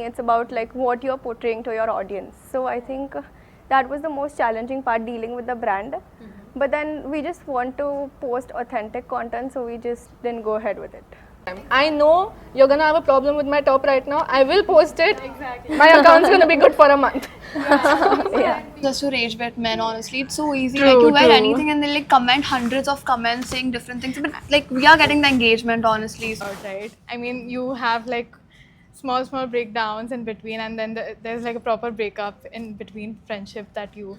It's about like what you're portraying to your audience. So I think that was the most challenging part, dealing with the brand. But then we just want to post authentic content, so we just didn't go ahead with it. I know you're gonna have a problem with my top right now. I will post it. Exactly. My account's gonna be good for a month. Yeah. Just to rage bait men, honestly, it's so easy. True, like you wear true. anything and they like comment hundreds of comments saying different things. But like we are getting the engagement, honestly. So. Right. I mean, you have like small breakdowns in between, and then there's like a proper breakup in between friendship that you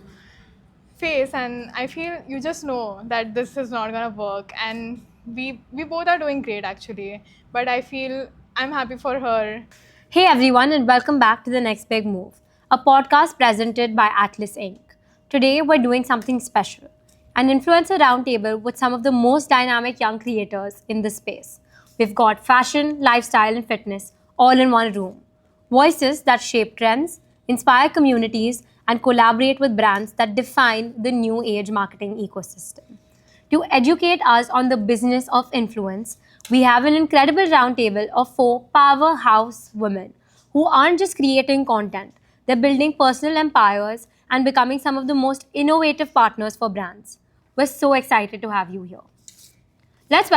face, and I feel you just know that this is not gonna work, and we both are doing great actually, but I feel I'm happy for her. Hey everyone, and welcome back to The Next Big Move, a podcast presented by Atlas Inc. Today we're doing something special, an influencer roundtable with some of the most dynamic young creators in the space. We've got fashion, lifestyle, and fitness all in one room. Voices that shape trends, inspire communities, and collaborate with brands that define the new age marketing ecosystem. To educate us on the business of influence, we have an incredible roundtable of 4 powerhouse women who aren't just creating content, they're building personal empires and becoming some of the most innovative partners for brands. We're so excited to have you here. Let's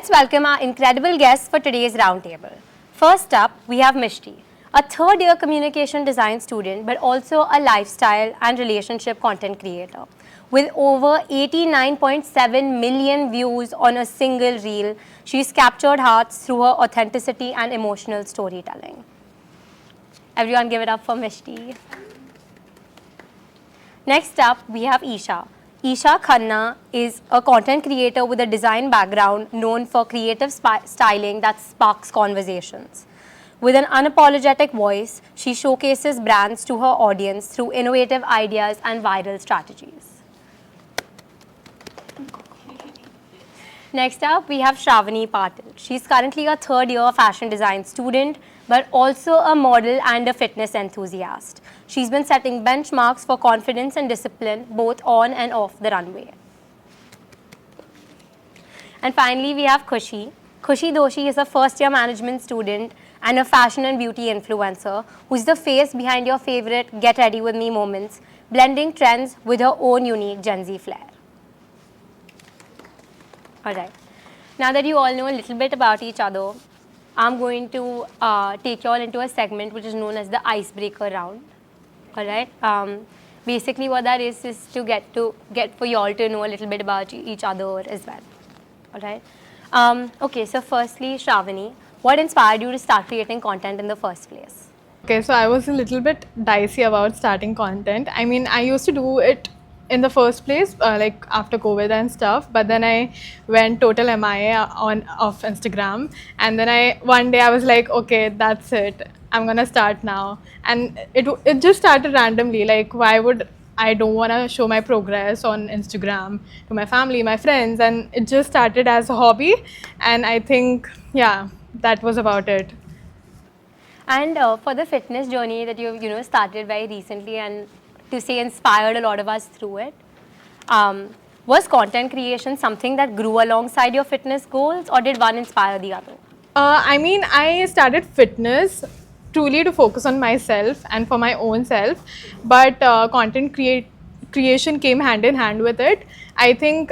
welcome our incredible guests for today's roundtable. First up, we have Mishti, a third-year communication design student, but also a lifestyle and relationship content creator. With over 89.7 million views on a single reel, she's captured hearts through her authenticity and emotional storytelling. Everyone give it up for Mishti. Next up, we have Isha. Isha Khanna is a content creator with a design background known for creative styling that sparks conversations. With an unapologetic voice, she showcases brands to her audience through innovative ideas and viral strategies. Next up, we have Shravani Patil. She's currently a third-year fashion design student, but also a model and a fitness enthusiast. She's been setting benchmarks for confidence and discipline, both on and off the runway. And finally, we have Khushi. Khushi Doshi is a first-year management student and a fashion and beauty influencer who's the face behind your favorite Get Ready With Me moments, blending trends with her own unique Gen Z flair. All right. Now that you all know a little bit about each other, I'm going to take you all into a segment which is known as the icebreaker round. All right. Basically, what that is to get for you all to know a little bit about each other as well. All right. Okay. So, firstly, Shravani, what inspired you to start creating content in the first place? Okay, so I was a little bit dicey about starting content. I mean, I used to do it in the first place, like after COVID and stuff, but then I went total MIA off Instagram, and then one day I was like, okay, that's it, I'm gonna start now. And it just started randomly, like why would I don't want to show my progress on Instagram to my family, my friends, and it just started as a hobby, and I think, yeah, that was about it. And for the fitness journey that you've started very recently, and to say inspired a lot of us through it, was content creation something that grew alongside your fitness goals, or did one inspire the other? I mean, I started fitness truly to focus on myself and for my own self, but creation came hand in hand with it. I think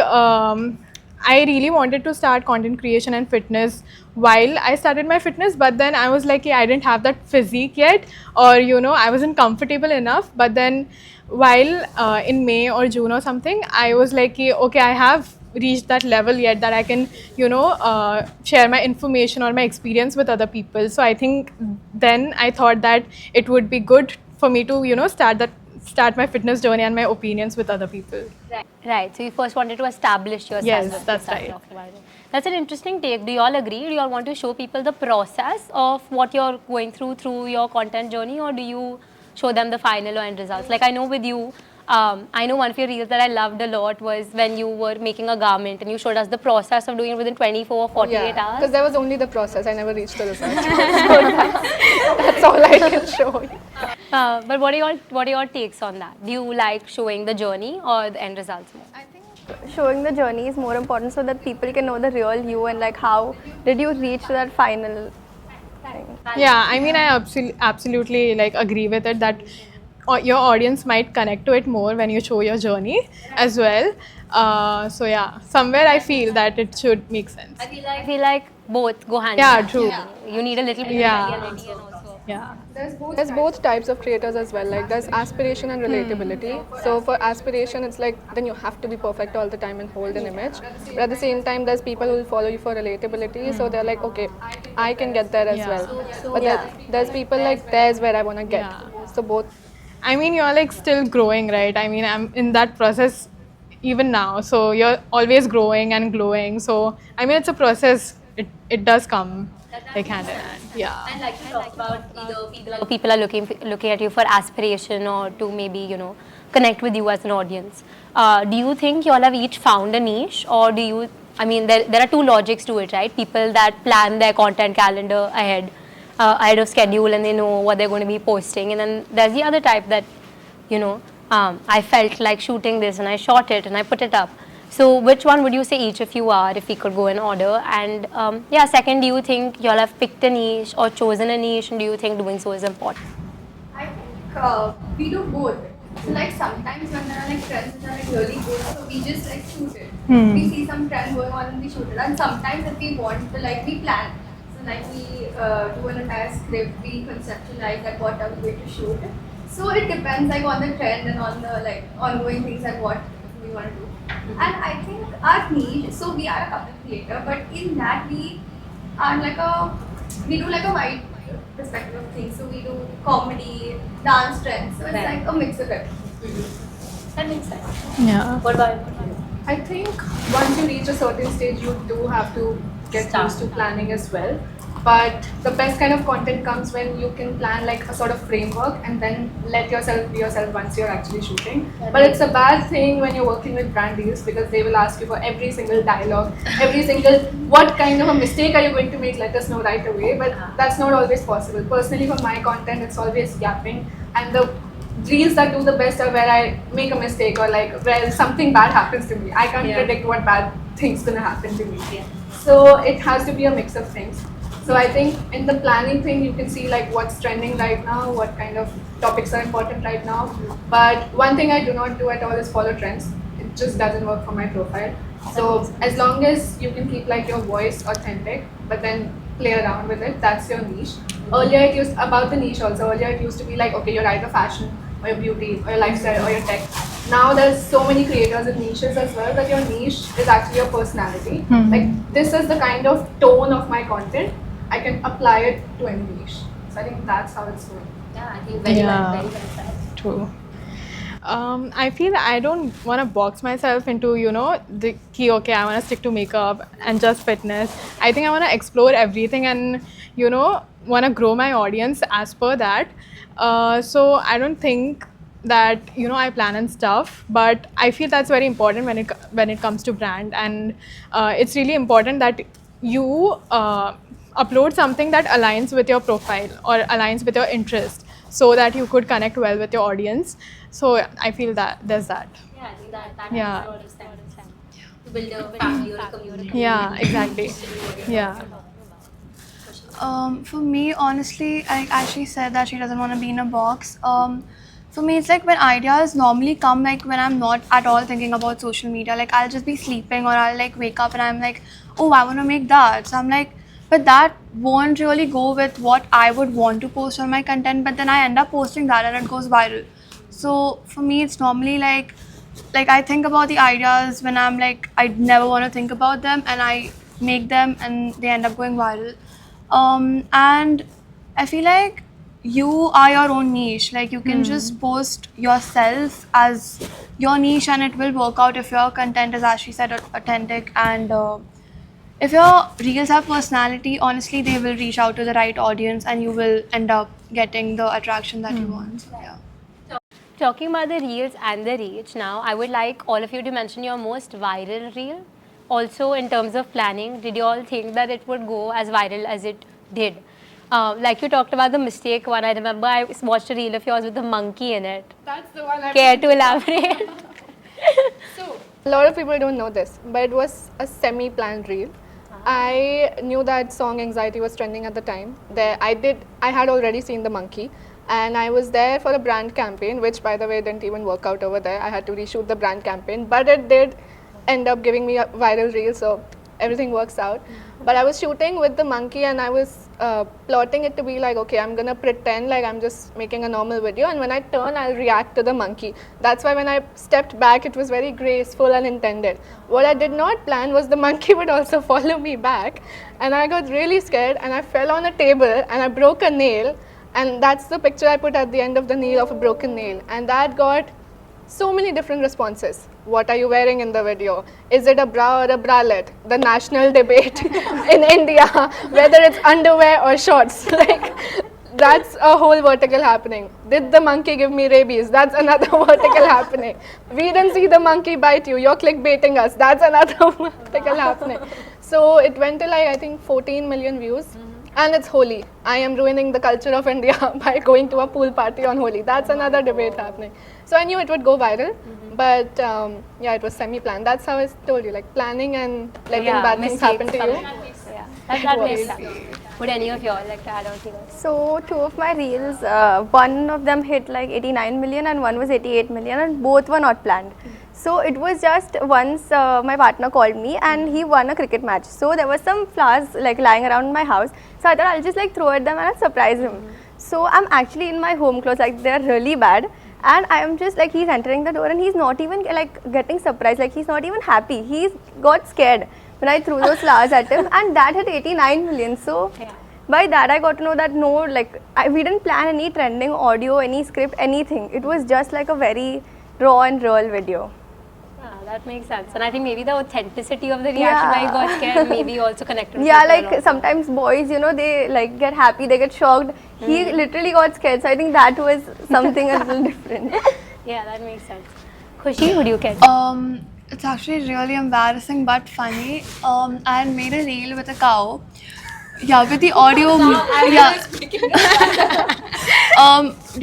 I really wanted to start content creation and fitness while I started my fitness, but then I was like, yeah, I didn't have that physique yet, or I wasn't comfortable enough. But then while in May or June or something, I was like, okay, I have reached that level yet that I can share my information or my experience with other people. So I think then I thought that it would be good for me to start my fitness journey and my opinions with other people. Right. So you first wanted to establish yourself. Yes, that's right. That's an interesting take. Do you all agree? Do you all want to show people the process of what you're going through your content journey, or do you show them the final or end results? Like I know with you, I know one of your reels that I loved a lot was when you were making a garment and you showed us the process of doing it within 24 or 48 hours. Because there was only the process. I never reached the result. So that's all I can show you. But what are your takes on that? Do you like showing the journey or the end results more? I think showing the journey is more important so that people can know the real you and like how did you reach to that final thing. Yeah, I mean, I absolutely like agree with it that your audience might connect to it more when you show your journey as well. So yeah, somewhere I feel that it should make sense. I feel like both go hand Yeah, in hand. true. You need a little bit Yeah. of reality and also. Yeah. There's both types of creators as well. Like there's aspiration and relatability. So for aspiration, it's like then you have to be perfect all the time and hold an image. But at the same time, there's people who will follow you for relatability. So they're like, okay, I can get there as Yeah. well. But there's people like there's where I wanna get. Yeah. So both. I mean, you're like still growing, right? I mean, I'm in that process even now. So you're always growing and glowing. So I mean, it's a process. It does come like hand in hand. Yeah. And like you talked about, either people are looking at you for aspiration or to maybe connect with you as an audience. Do you think you all have each found a niche, or do you? I mean, there are two logics to it, right? People that plan their content calendar ahead of schedule, and they know what they're going to be posting, and then there's the other type that I felt like shooting this and I shot it and I put it up. So which one would you say each of you are, if we could go in order? And second, do you think you all have picked a niche or chosen a niche, and do you think doing so is important? I think we do both. So like sometimes when there are like trends which are like really good, so we just like shoot it. We see some trend going on and we shoot it. And sometimes if we want to like we plan. So like we do an entire script, we conceptualize like what are we going to shoot. So it depends like on the trend and on the like ongoing things and what we want to do. And I think our niche, so we are a couple creator, but in that we are we do like a wide perspective of things. So we do comedy, dance trends. So it's like a mix of everything. That makes sense. Yeah. What about I think once you reach a certain stage, you do have to get used to planning as well. But the best kind of content comes when you can plan like a sort of framework and then let yourself be yourself once you're actually shooting. But it's a bad thing when you're working with brand deals because they will ask you for every single dialogue, every single what kind of a mistake are you going to make, let us know right away. But that's not always possible. Personally, for my content, it's always yapping, and the reels that do the best are where I make a mistake or like where something bad happens to me. I can't predict what bad thing's gonna happen to me. So it has to be a mix of things. So I think in the planning thing, you can see like what's trending right now, what kind of topics are important right now. But one thing I do not do at all is follow trends. It just doesn't work for my profile. So as long as you can keep like your voice authentic, but then play around with it, that's your niche. Earlier it used about the niche also. Earlier it used to be like, okay, you're either fashion or your beauty or your lifestyle or your tech. Now there's so many creators in niches as well that your niche is actually your personality. Like this is the kind of tone of my content. I can apply it to any niche. So I think that's how it's going. I think very well said. True. I feel I don't want to box myself into, the key, okay, I want to stick to makeup and just fitness. I think I want to explore everything and, want to grow my audience as per that. So I don't think that, I plan and stuff, but I feel that's very important when it comes to brand. And it's really important that you upload something that aligns with your profile or aligns with your interest so that you could connect well with your audience. So I feel that there's that. Yeah, I think that Yeah. makes a lot of sense. To build a family or a community. Yeah, exactly. Yeah. For me, honestly, like Ashley said that she doesn't want to be in a box. For me, it's like when ideas normally come like when I'm not at all thinking about social media. Like I'll just be sleeping or I'll like wake up and I'm like, oh, I want to make that. So I'm like, but that won't really go with what I would want to post on my content. But then I end up posting that and it goes viral. So for me, it's normally like I think about the ideas when I'm like, I never want to think about them and I make them and they end up going viral. And I feel like you are your own niche. Like you can just post yourself as your niche and it will work out if your content is, as she said, authentic. And if your reels have personality, honestly, they will reach out to the right audience and you will end up getting the attraction that you want. So, yeah. Talking about the reels and the reach, now I would like all of you to mention your most viral reel. Also, in terms of planning, did you all think that it would go as viral as it did? Like you talked about the mistake one, I remember I watched a reel of yours with the monkey in it. That's the one I Care to elaborate? So A lot of people don't know this, but it was a semi-planned reel. I knew that song Anxiety was trending at the time. I had already seen The Monkey, and I was there for a brand campaign, which by the way didn't even work out over there. I had to reshoot the brand campaign, but it did end up giving me a viral reel, so everything works out. But I was shooting with The Monkey, and I was plotting it to be like, okay, I'm gonna pretend like I'm just making a normal video, and when I turn, I'll react to the monkey. That's why when I stepped back, it was very graceful and intended. What I did not plan was the monkey would also follow me back, and I got really scared, and I fell on a table, and I broke a nail, and that's the picture I put at the end of the nail of a broken nail, and that got so many different responses. What are you wearing in the video? Is it a bra or a bralette? The national debate in India, whether it's underwear or shorts. Like, that's a whole vertical happening. Did the monkey give me rabies? That's another vertical happening. We didn't see the monkey bite you. You're clickbaiting us. That's another vertical happening. So it went to like, I think 14 million views. And it's Holi. I am ruining the culture of India by going to a pool party on Holi. That's another debate happening. So I knew it would go viral, but yeah, it was semi-planned. That's how I told you, like planning and letting bad things happen to you. Yeah, that makes sense. Would any of y'all like to add on to that? So two of my reels, one of them hit like 89 million and one was 88 million, and both were not planned. So it was just once my partner called me and he won a cricket match. So there were some flowers like lying around my house. So I thought I'll just like throw at them and I'll surprise him. So I'm actually in my home clothes, like they're really bad. And I am just like, he's entering the door and he's not even like getting surprised, like he's not even happy. He's got scared when I threw those flowers at him, and that hit 89 million. So by that I got to know that no, like we didn't plan any trending audio, any script, anything. It was just like a very raw and real video. That makes sense. And I think maybe the authenticity of the reaction why you got scared maybe also connected with Yeah, people a like lot. Sometimes boys, you know, they like get happy, they get shocked. He literally got scared. So I think that was something a little different. Yeah, that makes sense. Khushi, would you care? It's actually really embarrassing but funny. I had made a reel with a cow. Yeah, with the audio. Do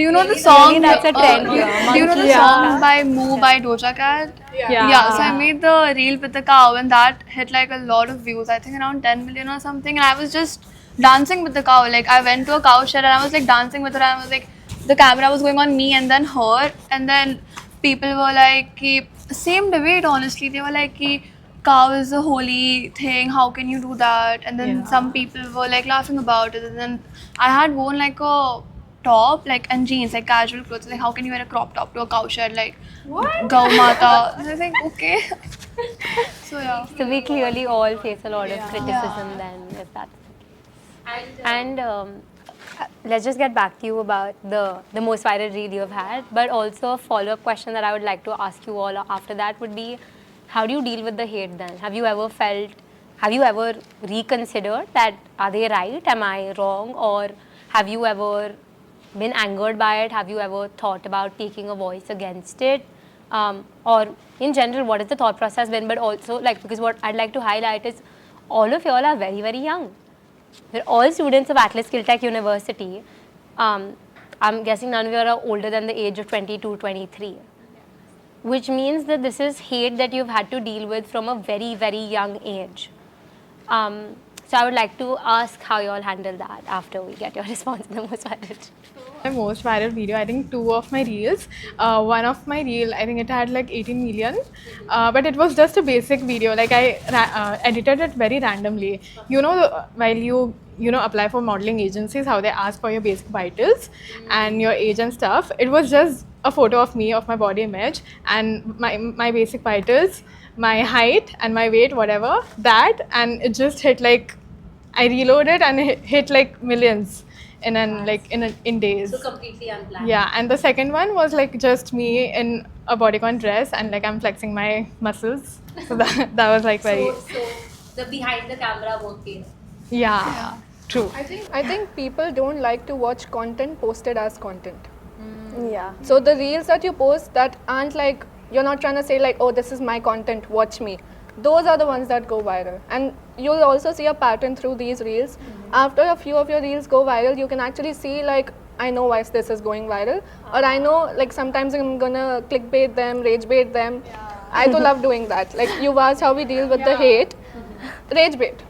you know the song? That's a trend here. Do you know the song by Moo by Doja Cat? Yeah. So I made the reel with the cow, and that hit like a lot of views. I think around 10 million or something. And I was just dancing with the cow. Like I went to a cow shed and I was like dancing with her. And I was like, the camera was going on me and then her, and then people were like, ki, same debate. Honestly, they were like, ki, cow is a holy thing. How can you do that? And then some people were like laughing about it. And then I had worn like a top, like, and jeans, like casual clothes. Like, how can you wear a crop top to a cow shed? Like, what? Gau Mata. And I was like, okay. So yeah. So we clearly all face a lot of criticism then, if that's the case. And let's just get back to you about the most viral reel you've had. But also a follow-up question that I would like to ask you all after that would be, how do you deal with the hate then? Have you ever reconsidered that, are they right, am I wrong, or have you ever been angered by it? Have you ever thought about taking a voice against it? Or in general, what has the thought process been? But also, like, because what I'd like to highlight is all of y'all are very, very young. We're all students of Atlas Skill Tech University. I'm guessing none of you are older than the age of 22, 23. Which means that this is hate that you've had to deal with from a very, very young age. So I would like to ask how you all handle that after we get your response in the most viral. My most viral video, I think two of my reels. One of my reel, I think it had like 18 million, but it was just a basic video. Like I edited it very randomly. You know, while you apply for modeling agencies, how they ask for your basic vitals and your age and stuff. It was just a photo of me, of my body image, and my basic vitals, my height and my weight, whatever, that, and it just hit like, I reloaded and it hit like millions in days. So completely unplanned. Yeah, and the second one was like just me in a bodycon dress and like I'm flexing my muscles. So that was like very. So the behind the camera work here. Yeah, true. I think people don't like to watch content posted as content. Yeah. So the reels that you post that aren't like, you're not trying to say like, oh, this is my content, watch me. Those are the ones that go viral. And you'll also see a pattern through these reels. After a few of your reels go viral, you can actually see like, I know why this is going viral. Or I know like sometimes I'm gonna clickbait them, rage bait them. I do love doing that. Like you asked how we deal with the hate, rage bait.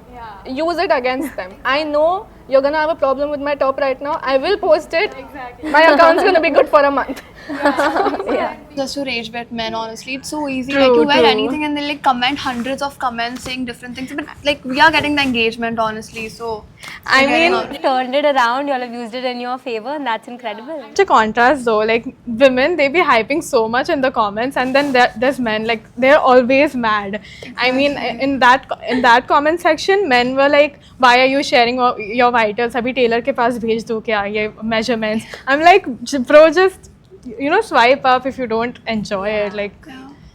Use it against them. I know you're gonna have a problem with my top right now. I will post it. My account's gonna be good for a month. Just to rage bait men, honestly, it's so easy. True, like you wear true. anything and they like comment hundreds of comments saying different things. But like we are getting the engagement, honestly. So I mean, Turned it around, you all have used it in your favor, and that's incredible. to contrast though, like women, they be hyping so much in the comments, and then there's men, like they're always mad. I mean, in that comment section, men were like, "Why are you sharing your vitals? Abhi tailor ke paas bhej do kya ye measurements?" I'm like, "Bro, just swipe up if you don't enjoy it." Like,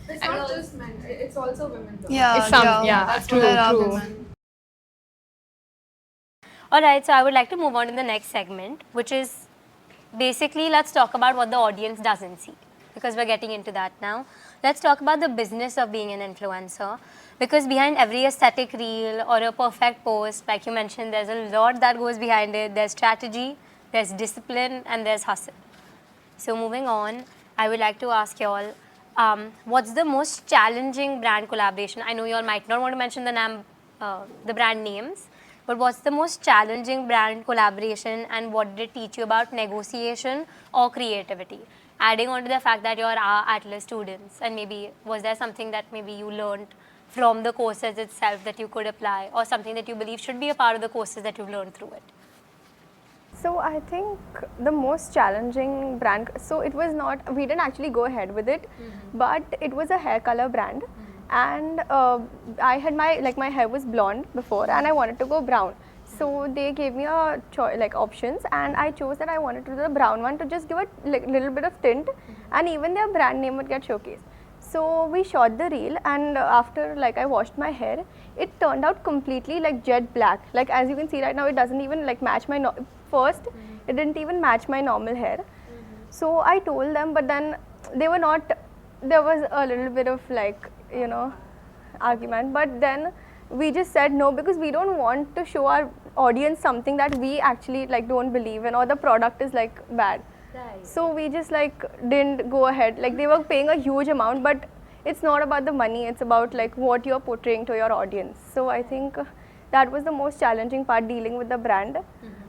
It's not just men. It's also women. Though. yeah, it's that's true, there are true. women. Alright, so I would like to move on to the next segment, which is basically let's talk about what the audience doesn't see, because we're getting into that now. Let's talk about the business of being an influencer, because behind every aesthetic reel or a perfect post, like you mentioned, there's a lot that goes behind it. There's strategy, there's discipline, and there's hustle. So moving on, I would like to ask you all, what's the most challenging brand collaboration? I know you all might not want to mention the brand names, but what's the most challenging brand collaboration, and what did it teach you about negotiation or creativity? Adding on to the fact that you're our Atlas students, and maybe was there something that maybe you learned from the courses itself that you could apply, or something that you believe should be a part of the courses that you've learned through it? So I think the most challenging brand, so it was not, we didn't actually go ahead with it, but it was a hair color brand, and I had my hair was blonde before and I wanted to go brown. So they gave me a options, and I chose that I wanted to do the brown one to just give a little bit of tint, and even their brand name would get showcased. So we shot the reel, and after I washed my hair, it turned out completely like jet black. Like as you can see right now, it doesn't even match my first. It didn't even match my normal hair. So I told them, but then they were not. There was a little bit of argument, but then we just said no, because we don't want to show our audience something that we actually don't believe in, or the product is bad. Right. So we just didn't go ahead. They were paying a huge amount, but it's not about the money, it's about what you're portraying to your audience. So I think that was the most challenging part, dealing with the brand.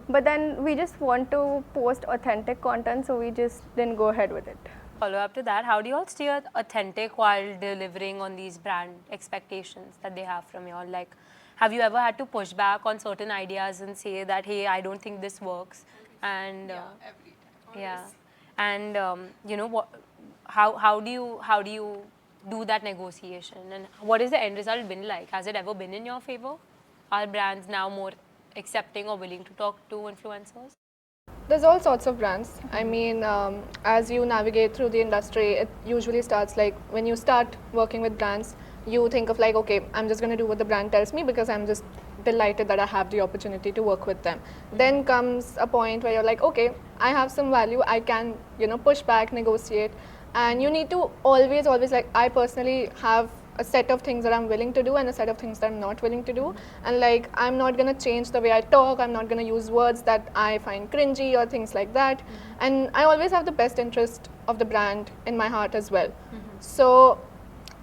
But then we just want to post authentic content, so we just didn't go ahead with it. Follow up to that, how do you all stay authentic while delivering on these brand expectations that they have from you all? Like, have you ever had to push back on certain ideas and say that, hey, I don't think this works? And Every time. yeah, and how do you do that negotiation, and what is the end result been like? Has it ever been in your favor? Are brands now more accepting or willing to talk to influencers? There's all sorts of brands. I mean, as you navigate through the industry, it usually starts when you start working with brands, you think of okay, I'm just going to do what the brand tells me because I'm just delighted that I have the opportunity to work with them. Then comes a point where you're like, okay, I have some value, I can, push back, negotiate, and you need to always, I personally have a set of things that I'm willing to do and a set of things that I'm not willing to do. And I'm not going to change the way I talk, I'm not going to use words that I find cringy or things like that. And I always have the best interest of the brand in my heart as well. So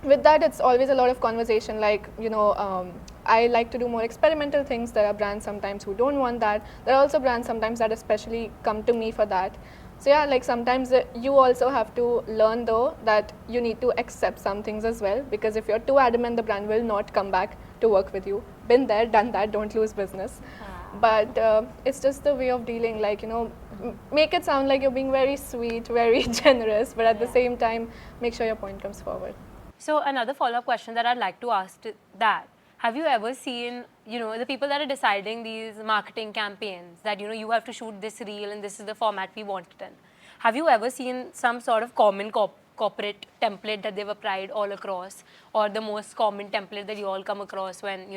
with that, it's always a lot of conversation, I like to do more experimental things. There are brands sometimes who don't want that. There are also brands sometimes that especially come to me for that. So yeah, sometimes you also have to learn though that you need to accept some things as well, because if you're too adamant, the brand will not come back to work with you. Been there, done that, don't lose business. But it's just the way of dealing, make it sound like you're being very sweet, very generous, but at the same time, make sure your point comes forward. So another follow-up question that I'd like to ask to that, have you ever seen, the people that are deciding these marketing campaigns that, you have to shoot this reel and this is the format we want it in. Have you ever seen some sort of common corporate template that they've applied all across, or the most common template that you all come across when,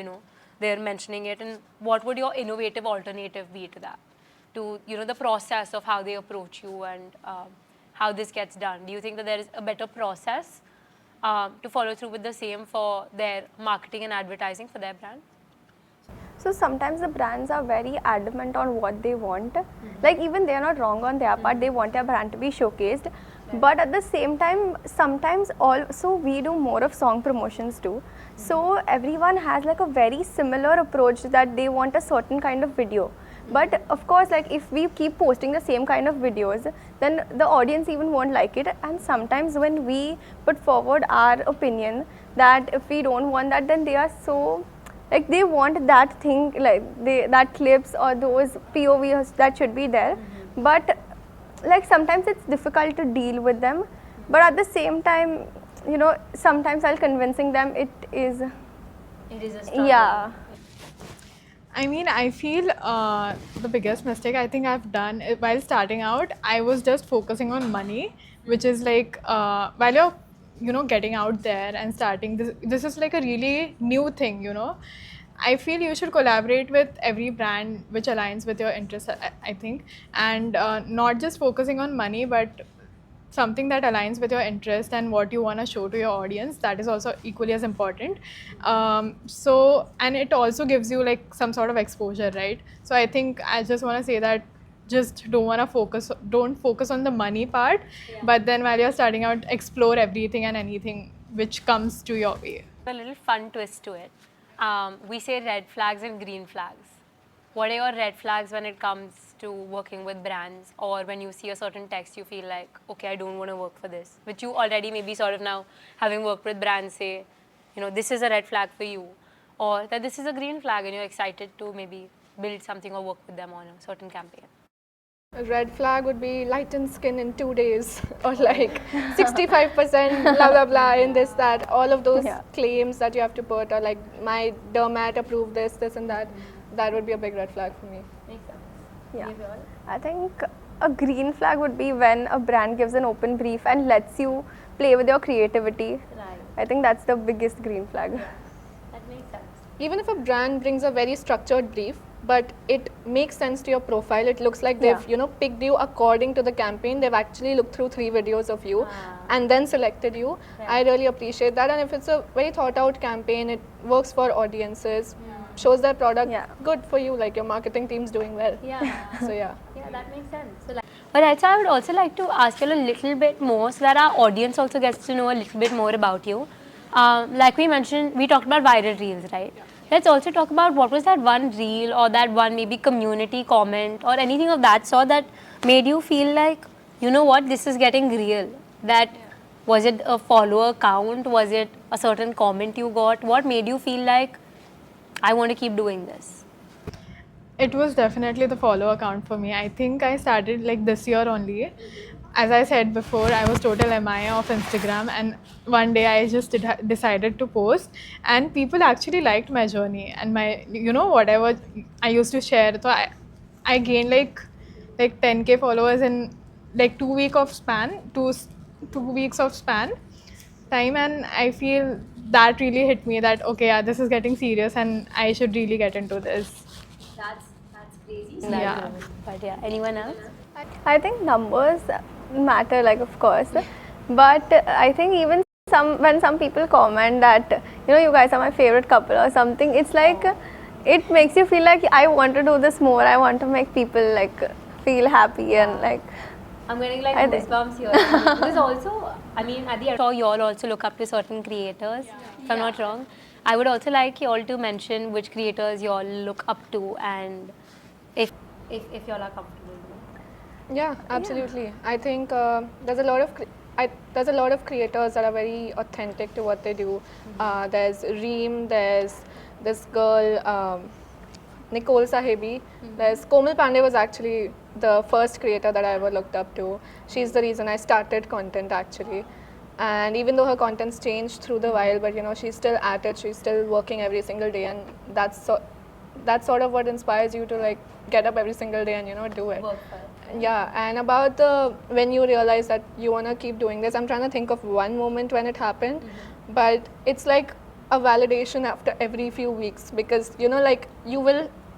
they're mentioning it? And what would your innovative alternative be to that? To, the process of how they approach you and how this gets done. Do you think that there is a better process to follow through with the same for their marketing and advertising for their brand? So sometimes the brands are very adamant on what they want. Even they're not wrong on their part, they want their brand to be showcased. But at the same time, sometimes also we do more of song promotions too. So everyone has like a very similar approach that they want a certain kind of video. But of course, like if we keep posting the same kind of videos, then the audience even won't like it. And sometimes when we put forward our opinion that if we don't want that, then they are so like they want that thing, like that clips or those POVs that should be there. But like sometimes it's difficult to deal with them. But at the same time, you know, sometimes I'll convincing them it is. It is a struggle. Yeah. I mean, I feel the biggest mistake I think I've done while starting out, I was just focusing on money, which is like while you're, you know, getting out there and starting this is like a really new thing, you know. I feel you should collaborate with every brand which aligns with your interests, I think, and not just focusing on money, but something that aligns with your interest and what you want to show to your audience. That is also equally as important. So, and it also gives you like some sort of exposure, right? So I think I just want to say that just don't focus on the money part, but then while you're starting out, explore everything and anything which comes to your way. A little fun twist to it. We say red flags and green flags. What are your red flags when it comes to working with brands, or when you see a certain text you feel like, okay, I don't want to work for this, which you already maybe sort of now having worked with brands say, you know, this is a red flag for you, or that this is a green flag and you're excited to maybe build something or work with them on a certain campaign? A red flag would be lighten skin in 2 days, or like 65% blah blah blah in this that, all of those claims that you have to put, or like my dermat approved this and that. That would be a big red flag for me. Yeah. I think a green flag would be when a brand gives an open brief and lets you play with your creativity. Right. I think that's the biggest green flag. That makes sense. Even if a brand brings a very structured brief, but it makes sense to your profile, it looks like they've, you know, picked you according to the campaign. They've actually looked through 3 videos of you and then selected you. I really appreciate that. And if it's a very thought out campaign, it works for audiences, shows their product, good for you, like your marketing team's doing well. Yeah. So yeah. Yeah, that makes sense. So Alright, so I would also like to ask you a little bit more so that our audience also gets to know a little bit more about you. Like we mentioned, we talked about viral reels, right? Let's also talk about what was that one reel or that one maybe community comment or anything of that sort that made you feel like, you know what, this is getting real. That was it a follower count? Was it a certain comment you got? What made you feel like, I want to keep doing this? It was definitely the follow account for me. I think I started like this year only. As I said before, I was total MIA of Instagram, and one day I just decided to post, and people actually liked my journey and my, you know, whatever I used to share. So I gained like 10K followers in like 2 weeks of span, two weeks of span time, and I feel that really hit me that okay, yeah, this is getting serious and I should really get into this. That's crazy. Yeah. But yeah, anyone else? I think numbers matter, like of course, but I think even when some people comment that, you know, you guys are my favorite couple or something, it's like it makes you feel like I want to do this more. I want to make people like feel happy and like. I'm getting like goosebumps here. Because also, I mean, at the end, I'm sure you all also look up to certain creators, if I'm not wrong. I would also like you all to mention which creators you all look up to and if you all are comfortable with it. Yeah, absolutely. I think there's a lot of creators that are very authentic to what they do. There's Reem, there's this girl, Nicole Sahibi. There's Komal Pandey was actually the first creator that I ever looked up to. She's the reason I started content actually. And even though her content's changed through the while, but you know, she's still at it. She's still working every single day, and that's sort of what inspires you to like get up every single day and, you know, do it. Yeah, and about when you realize that you want to keep doing this, I'm trying to think of one moment when it happened, but it's like a validation after every few weeks, because, you know, like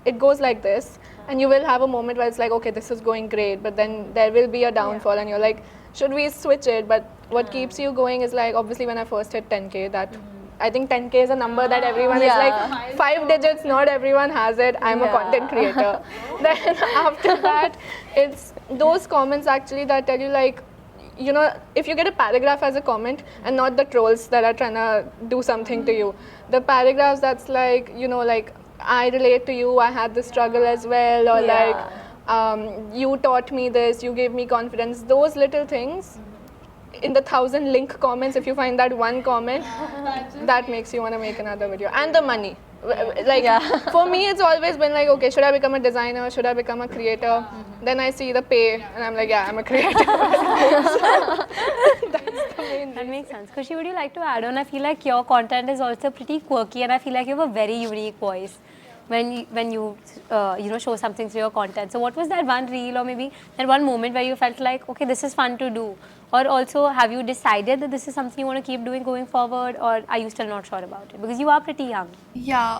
it goes like this, and you will have a moment where it's like, okay, this is going great, but then there will be a downfall, and you're like, should we switch it? But what keeps you going is like, obviously when I first hit 10K, that I think 10K is a number that everyone is like 5 digits, not everyone has it. I'm a content creator. Then after that, it's those comments actually that tell you like, you know, if you get a paragraph as a comment and not the trolls that are trying to do something to you, the paragraphs that's like, you know, like, I relate to you, I had this struggle as well, or like, you taught me this, you gave me confidence, those little things. In the 1,000 link comments, if you find that one comment, that makes you want to make another video. And the money. Like, for me, it's always been like, okay, should I become a designer? Should I become a creator? Then I see the pay, and I'm like, yeah, I'm a creator. That makes sense. Khushi, would you like to add on? I feel like your content is also pretty quirky, and I feel like you have a very unique voice when you show something through your content. So what was that one reel or maybe that one moment where you felt like, okay, this is fun to do? Or also, have you decided that this is something you want to keep doing going forward, or are you still not sure about it? Because you are pretty young. Yeah,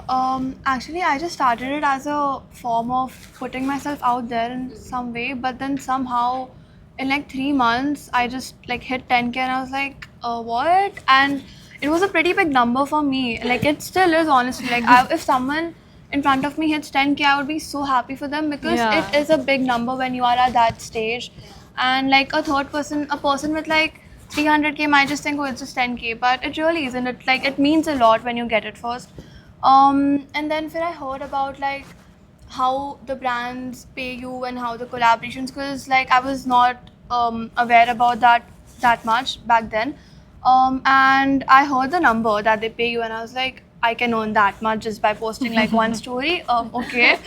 actually, I just started it as a form of putting myself out there in some way, but then somehow, in like 3 months, I just like hit 10K, and I was like, what? And it was a pretty big number for me. Like, it still is, honestly. Like, if someone in front of me hits 10K, I would be so happy for them, because it is a big number when you are at that stage. And like a person with like 300K might just think, oh, it's just 10K, but it really isn't. It like, it means a lot when you get it first. And then when I heard about like how the brands pay you and how the collaborations, because like I was not aware about that much back then. And I heard the number that they pay you, and I was like, I can earn that much just by posting like one story. Okay.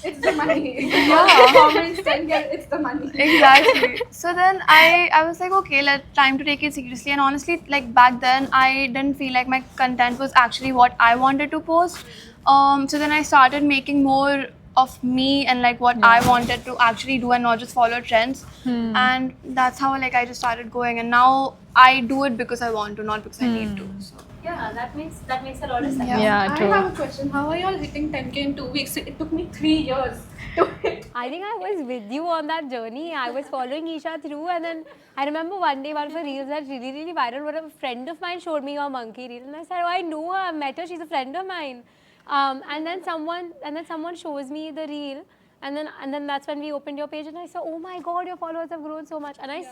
It's the money. Yeah. Comments, 10K, it's the money. Exactly. So then I was like, okay, time to take it seriously. And honestly, like back then, I didn't feel like my content was actually what I wanted to post. So then I started making more of me and like what I wanted to actually do, and not just follow trends. And that's how like I just started going. And now I do it because I want to, not because I need to. So. Yeah, that makes a lot of sense. Yeah, true. I have a question. How are you all hitting 10K in 2 weeks? It took me 3 years to hit. I think I was with you on that journey. I was following Isha through, and then I remember one day one of the reels that really viral, where a friend of mine showed me your monkey reel, and I said, oh, I know her, I met her, she's a friend of mine. And then someone shows me the reel, and then that's when we opened your page, and I saw, oh my God, your followers have grown so much, and I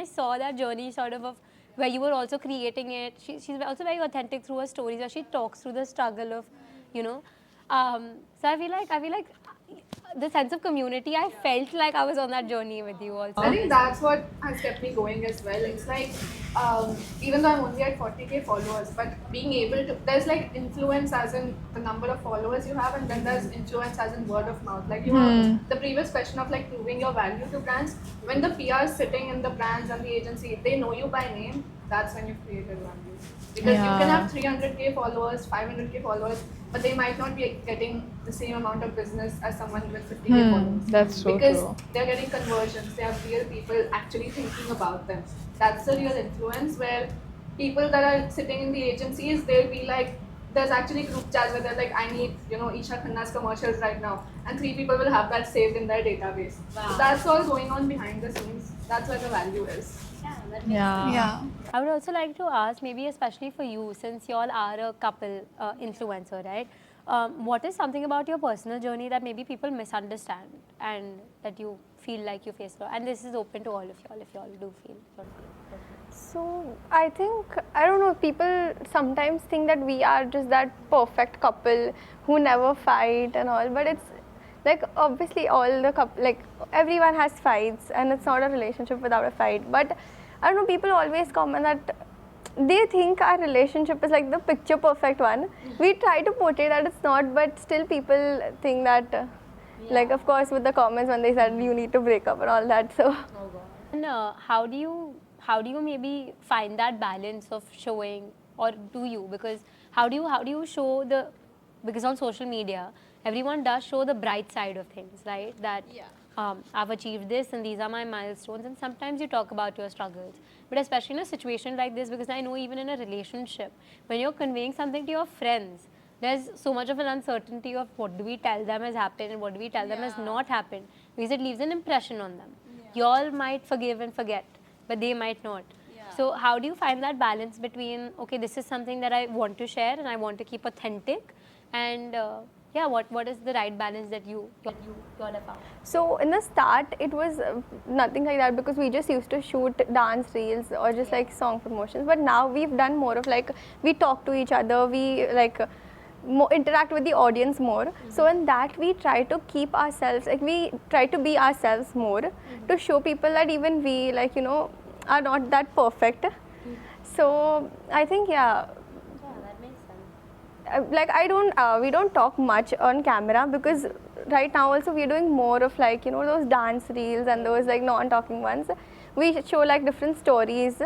saw that journey sort of where you were also creating it. She's also very authentic through her stories, where she talks through the struggle of, So I feel like the sense of community, I felt like I was on that journey with you also. I think that's what has kept me going as well. It's like, even though I'm only at 40K followers, but being able to, there's like influence as in the number of followers you have, and then there's influence as in word of mouth. Like, you know, the previous question of like proving your value to brands, when the PR is sitting in the brands and the agency, they know you by name, that's when you've created value. Because you can have 300K followers, 500K followers, but they might not be getting the same amount of business as someone with 50K followers. That's so because true. they're getting conversions, they have real people actually thinking about them. That's the real influence, where people that are sitting in the agencies, they'll be like, there's actually group chats where they're like, I need, Isha Khanna's commercials right now. And 3 people will have that saved in their database. Wow. So that's all going on behind the scenes. That's where the value is. Yeah. I would also like to ask, maybe especially for you, since you all are a couple influencer, right? What is something about your personal journey that maybe people misunderstand and that you feel like you face? And this is open to all of y'all, if y'all do feel. So I think, I don't know, people sometimes think that we are just that perfect couple who never fight and all, but it's like, obviously all the couple, like everyone has fights, and it's not a relationship without a fight. But I don't know, people always comment that they think our relationship is like the picture perfect one. We try to portray that it's not, but still people think that, like, of course, with the comments when they said you need to break up and all that. So. And how do you maybe find that balance of showing, or do you? Because how do you show because on social media, everyone does show the bright side of things, right? That I've achieved this and these are my milestones, and sometimes you talk about your struggles. But especially in a situation like this, because I know even in a relationship, when you're conveying something to your friends, there's so much of an uncertainty of what do we tell them has happened and what do we tell them has not happened, because it leaves an impression on them. Y'all might forgive and forget, but they might not. So how do you find that balance between, okay, this is something that I want to share and I want to keep authentic, and yeah, what is the right balance that you all have found? So in the start, it was nothing like that because we just used to shoot dance reels or just like song promotions. But now we've done more of like we talk to each other, we like interact with the audience more. So in that we try to keep ourselves like we try to be ourselves more to show people that even we like are not that perfect. So I think Yeah, that makes sense. like we don't talk much on camera because right now also we're doing more of like those dance reels and those like non-talking ones. We show like different stories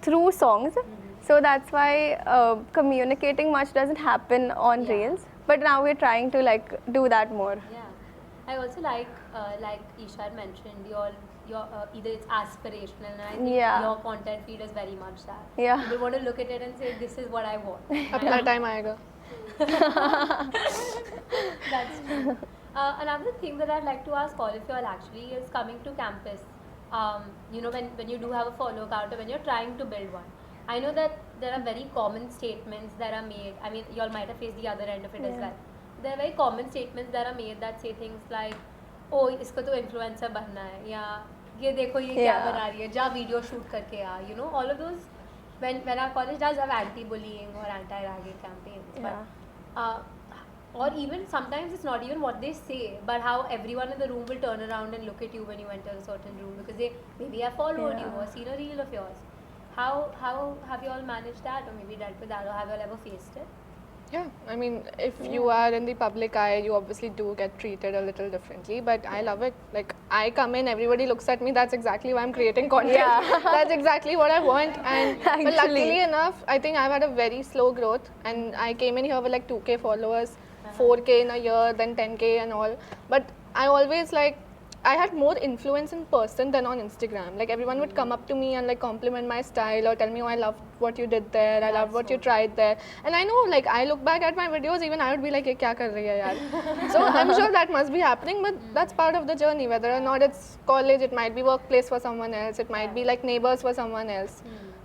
through songs, so that's why communicating much doesn't happen on reels, but now we're trying to like do that more. Yeah, I also like Isha mentioned, your either it's aspirational, and I think Yeah. your content feed is very much that. Yeah. People want to look at it and say, this is what I want. अपना time आएगा. That's true. Another thing that I'd like to ask all of you all actually is coming to campus. When you do have a follow account or when you're trying to build one, I know that there are very common statements that are made. I mean, you all might have faced the other end of it as well. There are very common statements that are made that say things like, "Oh, इसको तो influencer बनना है," या "ये देखो ये क्या Yeah. बना रही है, जा video shoot करके आ." You know, all of those. When our college does have anti-bullying or anti-ragging campaigns, but or even sometimes it's not even what they say, but how everyone in the room will turn around and look at you when you enter a certain room because they maybe have followed you or seen a reel of yours. How have you all managed that, or maybe dealt with that, or have you all ever faced it? Yeah, I mean, if you are in the public eye, you obviously do get treated a little differently, but I love it. Like, I come in, everybody looks at me, that's exactly why I'm creating content. Yeah. That's exactly what I want. And but Actually. luckily enough, I think I've had a very slow growth, and I came in here with like 2K followers, 4K in a year, then 10K and all. But I always I had more influence in person than on Instagram. Like everyone would come up to me and like compliment my style or tell me, "Oh, I loved what you did there. I loved what you tried there." And I know, like I look back at my videos, even I would be like, "Ye kya kar rahi hai yaar?" So I'm sure that must be happening, but that's part of the journey. Whether or not it's college, it might be workplace for someone else, it might be like neighbors for someone else.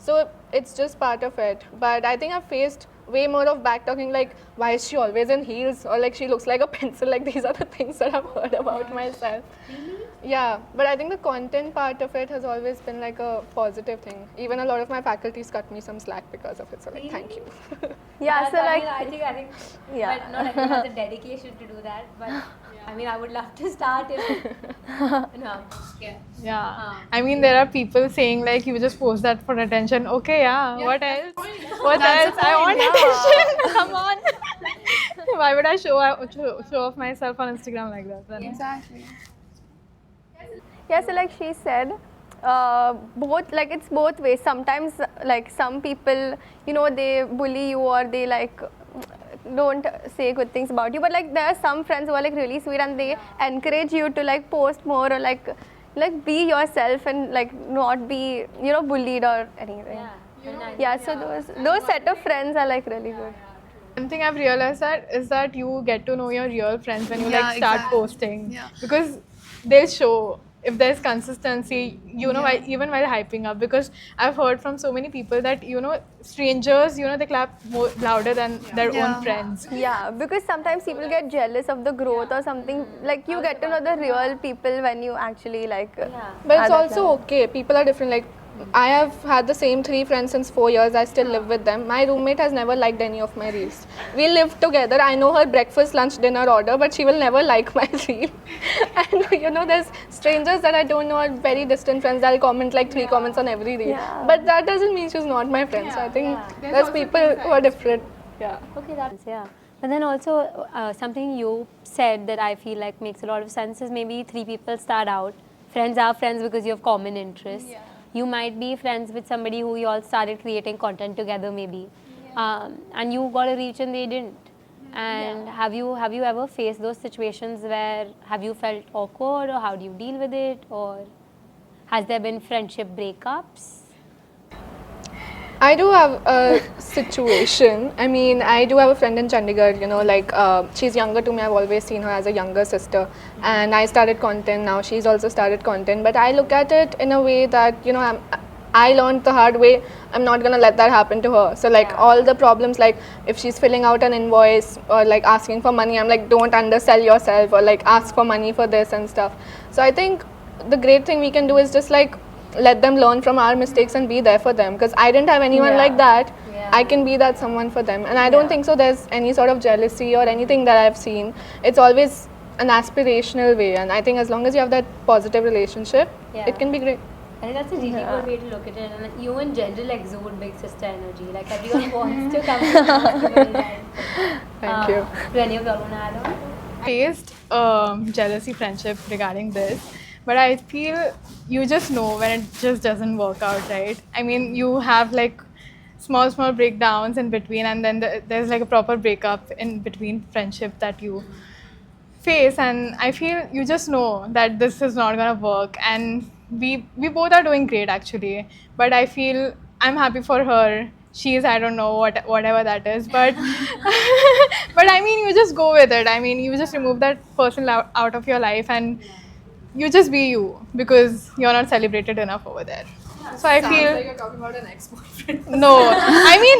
So it's just part of it. But I think I've faced way more of back talking, like why is she always in heels, or like she looks like a pencil. Like these are the things that I've heard about myself. Yeah, but I think the content part of it has always been like a positive thing. Even a lot of my faculties cut me some slack because of it, so like thank you. Yeah, so like I think Yeah. but not everyone has the dedication to do that, but I mean, I would love to start it. No. Yeah, I mean there are people saying like you just post that for attention. Okay, yeah. What else? What else? I want attention. Come on. Why would I show off myself on Instagram like that? Then? Exactly. Yeah, so like she said, both like it's both ways. Sometimes like some people, they bully you or they like don't say good things about you. But like there are some friends who are like really sweet and they encourage you to like post more or like be yourself and like not be bullied or anything. Yeah, so those set of friends are like really good. One thing I've realized is that you get to know your real friends when you Yeah, like start exactly. posting, Yeah. because they'll show if there's consistency, even while hyping up. Because I've heard from so many people that strangers, they clap more louder than their Yeah. own friends. Yeah, because sometimes people get jealous of the growth or something. Like you get to know the real people when you actually like. But it's are that also level. okay. People are different. Like I have had the same 3 friends since 4 years. I still live with them. My roommate has never liked any of my reels. We live together. I know her breakfast, lunch, dinner order, but she will never like my reel. And there's strangers that I don't know, are very distant friends that'll comment like 3 comments on every reel. Yeah. But that doesn't mean she's not my friend. So I think there's people who are different. Yeah. Okay, that's But then also something you said that I feel like makes a lot of sense is maybe 3 people start out. Friends are friends because you have common interests. You might be friends with somebody who you all started creating content together maybe, and you got a reach and they didn't. And have you ever faced those situations where have you felt awkward, or how do you deal with it, or has there been friendship breakups? I do have a situation. I mean, I do have a friend in Chandigarh, she's younger to me. I've always seen her as a younger sister. And I started content, now she's also started content. But I look at it in a way that, I learned the hard way, I'm not gonna let that happen to her. So like all the problems, like if she's filling out an invoice or like asking for money, I'm like, don't undersell yourself or like ask for money for this and stuff. So I think the great thing we can do is just like let them learn from our mistakes and be there for them, because I didn't have anyone like that. I can be that someone for them, and I don't think so there's any sort of jealousy or anything that I've seen. It's always an aspirational way, and I think as long as you have that positive relationship, it can be great. I think that's a really good way to look at it. And like, you in general exude big sister energy. Like everyone wants to come to you. Thank you. Do any of y'all want to add on? Faced jealousy friendship regarding this, but I feel you just know when it just doesn't work out, right? I mean, you have like small breakdowns in between, and then there's like a proper breakup in between friendship that you face, and I feel you just know that this is not gonna work, and we both are doing great actually, but I feel I'm happy for her. She's, I don't know whatever that is, but but I mean, you just go with it. I mean, you just remove that person out of your life, and you just be you, because you're not celebrated enough over there. So I feel Like you're talking about an ex-boyfriend. no. I mean,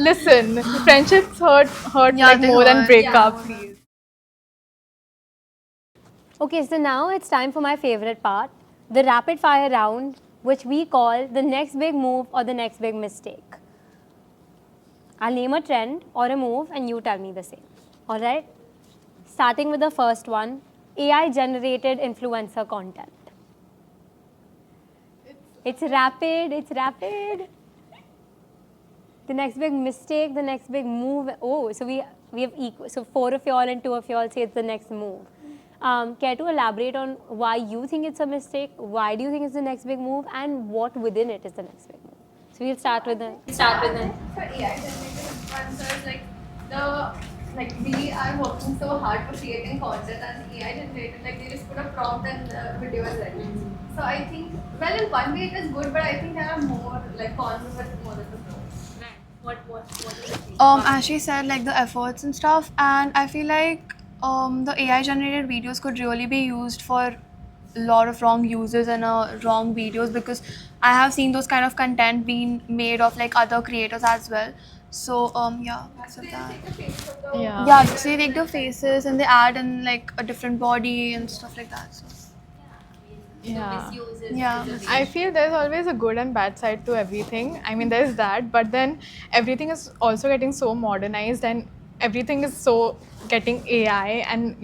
listen, friendships hurt Yeah, like they more than hurt. breakup, please. Okay, so now it's time for my favorite part, the rapid fire round, which we call the next big move or the next big mistake. I'll name a trend or a move and you tell me the same. Alright? Starting with the first one, AI generated influencer content. It's rapid. The next big mistake, the next big move. Oh, so we have equal. So 4 of y'all and 2 of y'all say it's the next move. Care to elaborate on why you think it's a mistake? Why do you think it's the next big move? And what within it is the next big move? So we'll start with the. For AI generated influencers, we are working so hard for creating content, and AI generated, like they just put a prompt and the video is ready. So I think, well, in one way it is good, but I think there are more like cons of it more than the pros. What do you think? As she said, like the efforts and stuff, and I feel like the AI generated videos could really be used for a lot of wrong uses and wrong videos, because I have seen those kind of content being made of like other creators as well. So yeah, because of that. Yeah. Yeah, so they take the faces and they add in like a different body and stuff like that. So. Yeah. Yeah. I feel there's always a good and bad side to everything. I mean, there's that, but then everything is also getting so modernized, and everything is so getting AI, and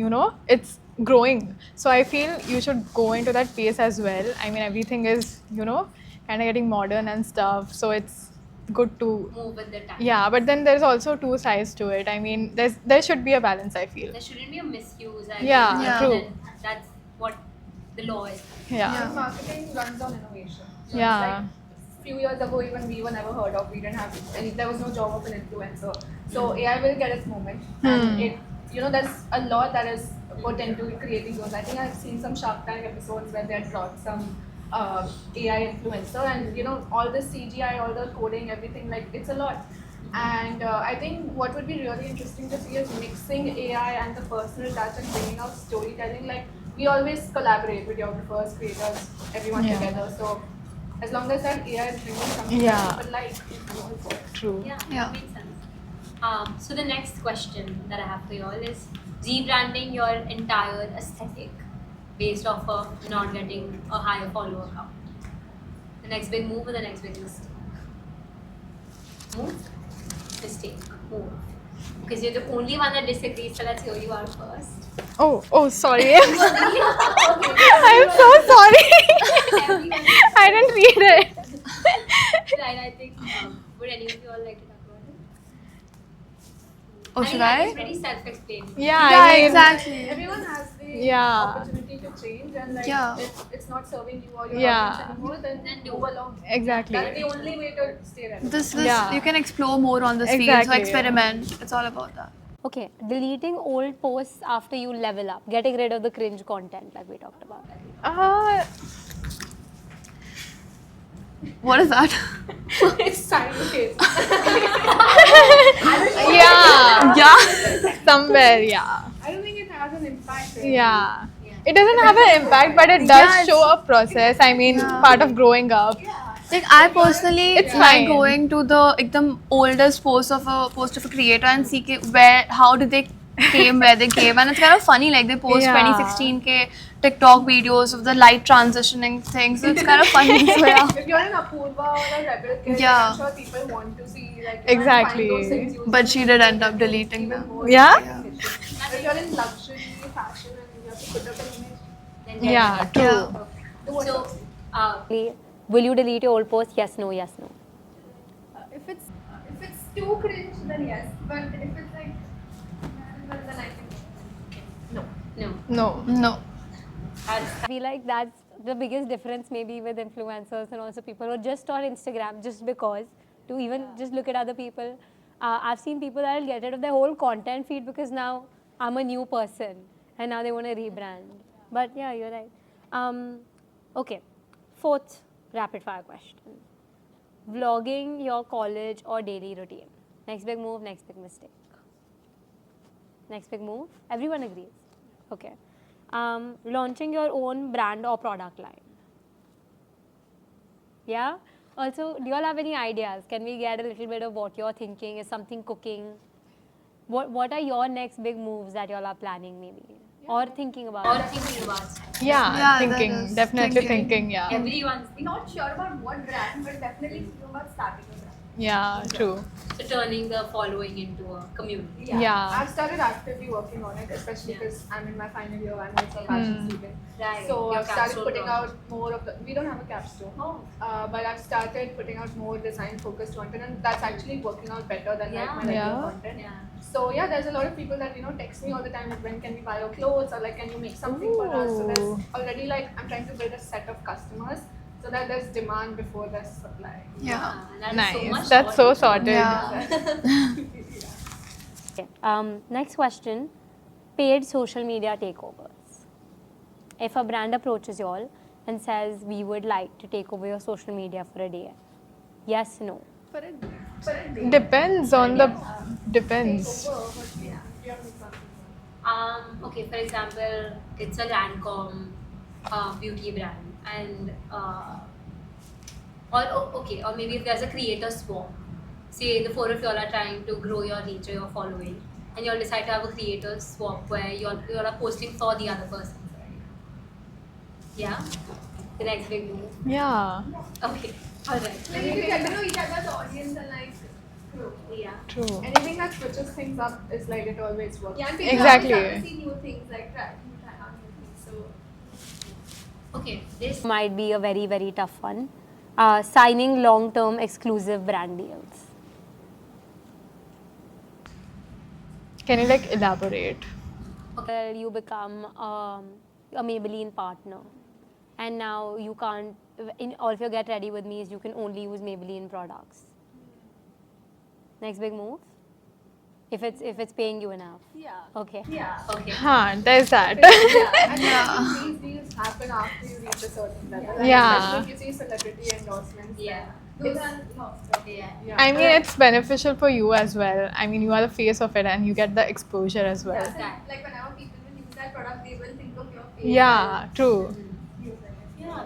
it's growing. So I feel you should go into that pace as well. I mean, everything is, kind of getting modern and stuff. So it's good to Move with the time. yeah, but then there's also two sides to it. I mean, there should be a balance, I feel. There shouldn't be a misuse. Yeah, Yeah. true. And that's what the law is. Yeah. Marketing runs on innovation. So Yeah. Like, few years ago, even we were never heard of. We didn't have any. There was no job of an influencer. So AI will get its moment, and it, there's a lot that is put into creating those. I think I've seen some Shark Tank episodes where they had brought some AI influencer, and all the CGI, all the coding, everything, like it's a lot. And I think what would be really interesting to see is mixing AI and the personal touch and bringing out storytelling. Like we always collaborate, videographers, creators, everyone Yeah. together. So as long as that AI is bringing something Yeah. that people like, it's all good. True. Yeah, Yeah. that makes sense. So the next question that I have for you all is rebranding your entire aesthetic based off of not getting a higher follower count. The next big move or the next big mistake? Move? Mistake. Move. Because you're the only one that disagrees, so let's hear you out first. Oh, sorry. I'm so sorry. I didn't read it. Right, I think, would any of you all like to talk about it? Oh, should I? It's pretty self-explanatory. Yeah, Yeah, I mean, exactly. Everyone has the Yeah. opportunity to change, and like Yeah. if it's not serving you or your Yeah. audience anymore, then do move along. Exactly. That's the only way to stay relevant. This Yeah. you can explore more on this field, Exactly. so experiment. It's all about that. Okay, deleting old posts after you level up, getting rid of the cringe content like we talked about. What is that? It's simultaneous. Yeah. Yeah. Somewhere, yeah. I don't think it has an impact. Really. Yeah. It doesn't have an impact, but it does Yeah, show a process. I mean, Yeah. part of growing up. Like I personally It's like fine. going to the oldest post of a creator and see how did they came where they came, and it's kind of funny, like they post Yeah. 2016 ke TikTok videos of the light transitioning things. So it's kind of funny. So yeah. If you're an Apurva or a Rebel kid, Yeah. I'm sure people want to see like Exactly. find those things useful. But she did end up Even deleting them. more Yeah? efficient. If you're in luxury, fashion, and you have to put up an image, Then Yeah, true. Yeah. do what So, works for you. will you delete your old post? Yes, no, yes, no. If it's too cringe, then yes. But if it's like, well, then I think No. No. No. I feel like that's the biggest difference maybe with influencers and also people who are just on Instagram just because to even just look at other people. I've seen people that will get rid of their whole content feed because now I'm a new person and now they want to rebrand. But yeah, you're right. Okay, fourth rapid fire question. Vlogging your college or daily routine. Next big move, next big mistake. Next big move. Everyone agrees. Okay. Launching your own brand or product line. Yeah. Also, do you all have any ideas? Can we get a little bit of what you're thinking? Is something cooking? What are your next big moves that you all are planning maybe? Or thinking about? Yeah, Yeah, thinking. that is Definitely thinking. thinking, yeah. Everyone's not sure about what brand, but definitely thinking about starting a brand. Yeah, true. so turning the following into a community. Yeah. I've started actively working on it, especially because I'm in my final year. I'm also a fashion student. Right. So Your I've started capstone putting project. out more of the. We don't have a capstone. Oh. But I've started putting out more design-focused content, and that's actually working out better than like my regular Yeah. content. So yeah, there's a lot of people that text me all the time like when can we buy your clothes or like can you make something for us. So Ooh. there's already like I'm trying to build a set of customers so that there's demand before there's supply. Yeah. Nice. That's so sorted. Yeah. Okay. Next question. Paid social media takeovers. If a brand approaches you all and says we would like to take over your social media for a day, yes, no. For a day. Depends on the. Depends. Okay, for example, it's a Lancome beauty brand, and or maybe if there's a creator swap, say the four of y'all are trying to grow your reach or your following, and y'all decide to have a creator swap where y'all are posting for the other person. Yeah, the next big move. Yeah, Okay, all right. Like you get to know each other's audience and like grow. Yeah. true. Anything that switches things up is like it always works. Yeah, and people Exactly. always have to see new things, like try out new things. So Okay, this might be a very, very tough one. Signing long-term exclusive brand deals. Can you like elaborate? Okay, you become a Maybelline partner, and now you can't. In all of your get ready with me is you can only use Maybelline products. Next big move. If it's paying you enough. yeah. Okay. Yeah. Okay. Huh, there's that. And I think these deals happen after you reach a certain level. Like, Yeah. especially if you see celebrity endorsements. Yeah. Those are Yeah. Yeah. I mean, it's beneficial for you as well. I mean, you are the face of it and you get the exposure as well. yeah. Like whenever people will use that product, they will think of your face. Yeah, true.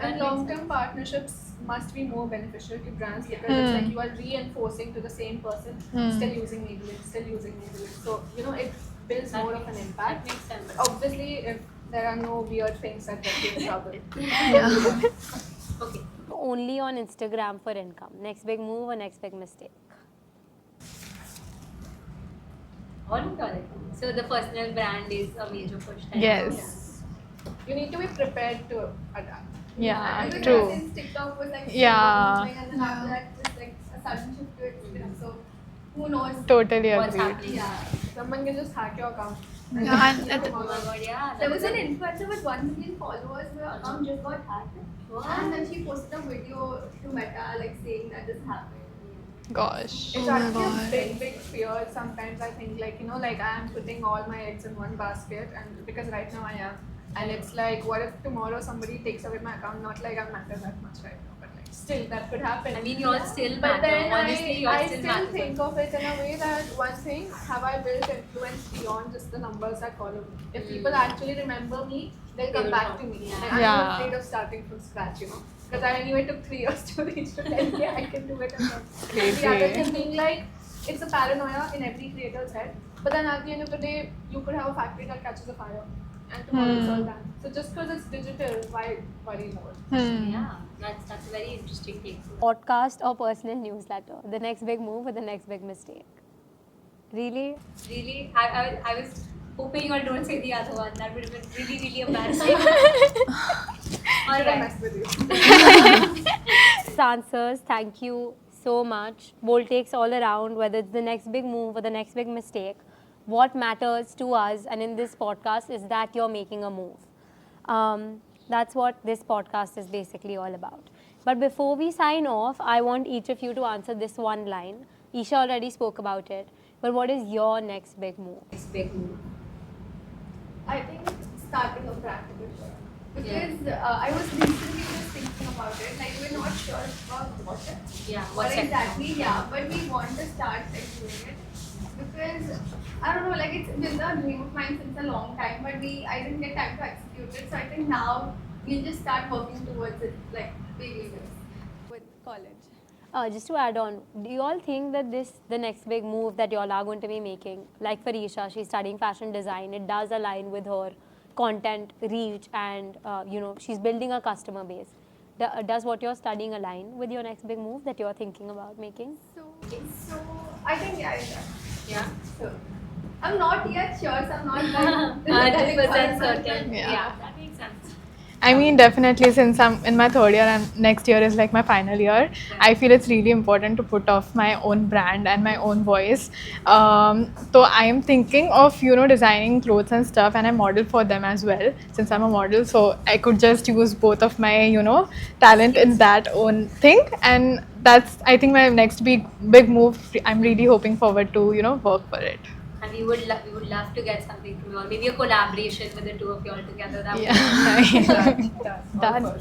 And long-term partnerships must be more beneficial to brands because it's like you are reinforcing to the same person still using Maybelline. So it builds more of an impact. Makes sense. But obviously, if there are no weird things that get you in trouble. Okay. Only on Instagram for income. Next big move or next big mistake? So the personal brand is a major push. Yes. You need to be prepared to adapt. Yeah, Because true. since TikTok was like Yeah. and then after that just like a sudden shift to Instagram. So who knows? Totally What's agreed. happening? Yeah. Someone can just hack your account. Yeah, and Oh my god, yeah. There was an influencer with 1 million followers who her account just got hacked. And then she posted a video to Meta like saying that this happened. Gosh. It's Oh my actually God. a big fear. Sometimes I think like I am putting all my eggs in one basket, and because right now I am, and it's like what if tomorrow somebody takes away my account? Not like I matter that much right now, but like still that could happen. I mean, you all still But matter. then Honestly, you all I still still matter. think of it in a way that one thing, have I built influence beyond just the numbers that follow me? If people actually remember me they'll come back to me. And I'm Yeah. not afraid of starting from scratch, you know. Because I anyway took 3 years to reach to 10K, I can do it alone. And the other thing being like, it's a paranoia in every creator's head. But then at the end of the day, you could have a factory that catches a fire. And tomorrow it's all done. So just because it's digital, why worry more? Yeah, that's a very interesting take. Podcast or personal newsletter? The next big move or the next big mistake? Really? Really? I was hoping you all don't say the other one. That would have been really, really embarrassing. All Should I right. mess with you? Answers, thank you so much. Bold takes all around, whether it's the next big move or the next big mistake. What matters to us and in this podcast is that you're making a move. That's what this podcast is basically all about. But before we sign off, I want each of you to answer this one line. Isha already spoke about it. But what is your next big move? Next big move. I think starting a practical show. Because I was recently just thinking about it. Like we're not sure about what Yeah, what exactly, yeah, but we want to start like doing it. Because I don't know, like it's been a dream of mine since a long time, but I didn't get time to execute it. So I think now we'll just start working towards it like baby steps with college. Just to add on, do you all think that the next big move that you all are going to be making, like for Isha, she's studying fashion design, it does align with her content reach and she's building a customer base. Does what you're studying align with your next big move that you're thinking about making? So I think yeah. Yeah. So I'm not yet sure, so I'm not like 100% certain. Yeah. That makes sense. I mean, definitely, since I'm in my third year and next year is like my final year, I feel it's really important to put off my own brand and my own voice. So I am thinking of, designing clothes and stuff, and I model for them as well, since I'm a model. So I could just use both of my, talent in that own thing. And that's, I think, my next big move. I'm really hoping forward to, work for it. And we would love to get something from you all. Maybe a collaboration with the two of you all together. That would Yeah. Done. Done.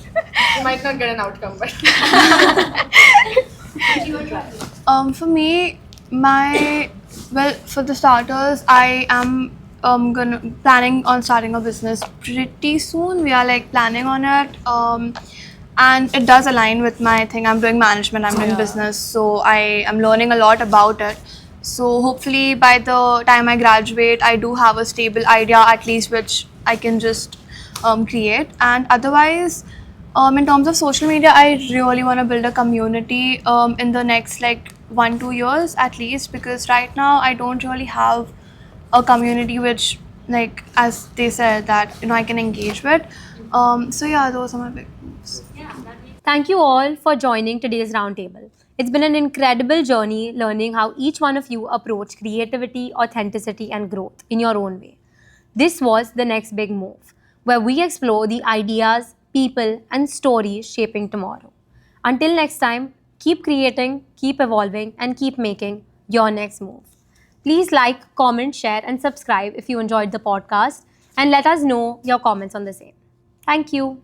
You might not get an outcome, but For me, for the starters, I am planning on starting a business pretty soon. We are like planning on it, and it does align with my thing. I'm doing management, I'm doing business, so I am learning a lot about it. So hopefully by the time I graduate, I do have a stable idea at least, which I can just create. And otherwise, in terms of social media, I really want to build a community in the next like 1-2 years at least, because right now I don't really have a community which, like as they said, that I can engage with. So yeah, those are my big moves. Thank you all for joining today's roundtable. It's been an incredible journey learning how each one of you approach creativity, authenticity, and growth in your own way. This was The Next Big Move, where we explore the ideas, people, and stories shaping tomorrow. Until next time, keep creating, keep evolving, and keep making your next move. Please like, comment, share, and subscribe if you enjoyed the podcast, and let us know your comments on the same. Thank you.